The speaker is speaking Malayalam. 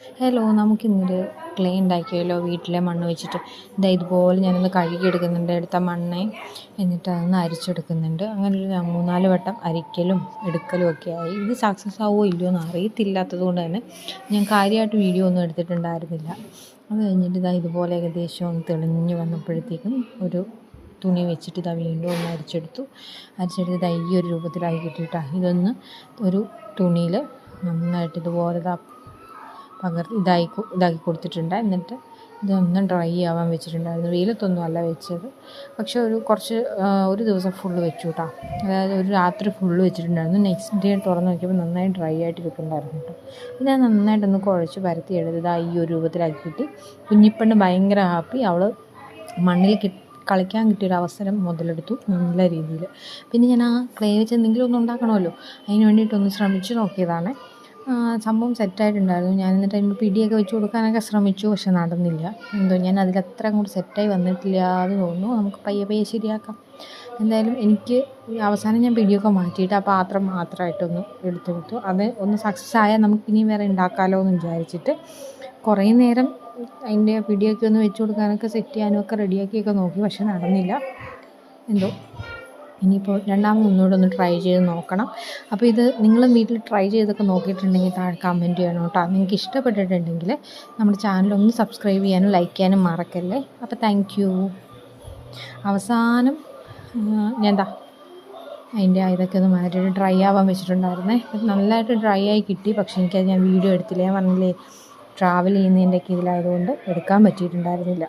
ഹലോ, നമുക്കിന്നൊരു ക്ലേ ഉണ്ടാക്കിയാലോ? വീട്ടിലെ മണ്ണ് വെച്ചിട്ട്. ഇതുപോലെ ഞാനൊന്ന് കഴുകിയെടുക്കുന്നുണ്ട് എടുത്ത മണ്ണെ. എന്നിട്ട് അതൊന്ന് അരിച്ചെടുക്കുന്നുണ്ട്. അങ്ങനെ ഒരു 3-4 വട്ടം അരിക്കലും എടുക്കലും ഒക്കെ ആയി. ഇത് സക്സസ് ആവുമോ ഇല്ലയോ എന്ന് അറിയത്തില്ലാത്തത് കൊണ്ട് തന്നെ ഞാൻ കാര്യമായിട്ട് വീഡിയോ ഒന്നും എടുത്തിട്ടുണ്ടായിരുന്നില്ല. അത് കഴിഞ്ഞിട്ട് ഇതുപോലെ ഏകദേശം ഒന്ന് തെളിഞ്ഞ് വന്നപ്പോഴത്തേക്കും ഒരു തുണി വെച്ചിട്ട് വീണ്ടും ഒന്ന് അരിച്ചെടുത്ത് ഈ ഒരു രൂപത്തിലായി കിട്ടിയിട്ടാണ്. ഇതൊന്ന് ഒരു തുണിയിൽ നന്നായിട്ട് ഇതുപോലെ ഇതാക്കി കൊടുത്തിട്ടുണ്ട്. എന്നിട്ട് ഇതൊന്നും ഡ്രൈ ആവാൻ വെച്ചിട്ടുണ്ടായിരുന്നു. വെയിലത്തൊന്നും അല്ല വെച്ചത്, പക്ഷേ ഒരു ദിവസം ഫുള്ള് വെച്ചു കേട്ടോ. അതായത് ഒരു രാത്രി ഫുള്ള് വെച്ചിട്ടുണ്ടായിരുന്നു. നെക്സ്റ്റ് ഡേ തുറന്ന് നോക്കിയപ്പോൾ നന്നായി ഡ്രൈ ആയിട്ട് ഇരിപ്പുണ്ടായിരുന്നു കേട്ടോ. പിന്നെ നന്നായിട്ടൊന്ന് കുഴച്ച് പരത്തിയെടുത്ത് ഈ ഒരു രൂപത്തിലാക്കി കിട്ടി. കുഞ്ഞിപ്പെണ്ണ് ഭയങ്കര ഹാപ്പി. അവൾ മണ്ണിൽ കളിക്കാൻ കിട്ടിയൊരു അവസരം മുതലെടുത്തു നല്ല രീതിയിൽ. പിന്നെ ഞാൻ ആ ക്ലേ വെച്ച് എന്തെങ്കിലും ഒന്ന് ഉണ്ടാക്കണമല്ലോ, അതിന് വേണ്ടിയിട്ടൊന്ന് ശ്രമിച്ചു നോക്കിയതാണ്. സംഭവം സെറ്റായിട്ടുണ്ടായിരുന്നു. ഞാൻ എന്നിട്ട് അതിന് പിടിയൊക്കെ വെച്ച് കൊടുക്കാനൊക്കെ ശ്രമിച്ചു, പക്ഷെ നടന്നില്ല. എന്തോ ഞാൻ അതിലത്ര അങ്ങോട്ട് സെറ്റായി വന്നിട്ടില്ല എന്ന് തോന്നുന്നു. നമുക്ക് പയ്യെ ശരിയാക്കാം. എന്തായാലും എനിക്ക് അവസാനം ഞാൻ പിടിയൊക്കെ മാറ്റിയിട്ട് ആ പാത്രം മാത്രമായിട്ടൊന്ന് എടുത്തെടുത്തു. അത് ഒന്ന് സക്സസ് ആയാൽ നമുക്കിനി വേറെ ഉണ്ടാക്കാമല്ലോ എന്ന് വിചാരിച്ചിട്ട് കുറേ നേരം അതിൻ്റെ പിടിയൊക്കെ ഒന്ന് വെച്ച് കൊടുക്കാനൊക്കെ സെറ്റ് ചെയ്യാനും ഒക്കെ റെഡിയാക്കിയൊക്കെ നോക്കി, പക്ഷെ നടന്നില്ല. എന്തോ ഇനിയിപ്പോൾ ഒന്നുകൂടെ ഒന്ന് ട്രൈ ചെയ്ത് നോക്കണം. അപ്പോൾ ഇത് നിങ്ങളും വീട്ടിൽ ട്രൈ ചെയ്തൊക്കെ നോക്കിയിട്ടുണ്ടെങ്കിൽ താഴെ കമൻറ്റ് ചെയ്യണം കേട്ടോ. നിങ്ങൾക്ക് ഇഷ്ടപ്പെട്ടിട്ടുണ്ടെങ്കിൽ നമ്മുടെ ചാനലൊന്ന് സബ്സ്ക്രൈബ് ചെയ്യാനും ലൈക്ക് ചെയ്യാനും മറക്കല്ലേ. അപ്പോൾ താങ്ക് യു. അവസാനം ഞാൻ അതിൻ്റെ ഇതൊക്കെ ഒന്ന് മാറ്റിയിട്ട് ഡ്രൈ ആവാൻ വെച്ചിട്ടുണ്ടായിരുന്നേ. നല്ലതായിട്ട് ഡ്രൈ ആയി കിട്ടി, പക്ഷേ എനിക്കത് ഞാൻ വീഡിയോ എടുത്തില്ല. ഞാൻ പറഞ്ഞില്ലേ, ട്രാവൽ ചെയ്യുന്നതിൻ്റെയൊക്കെ ഇതിലായതുകൊണ്ട് എടുക്കാൻ പറ്റിയിട്ടുണ്ടായിരുന്നില്ല.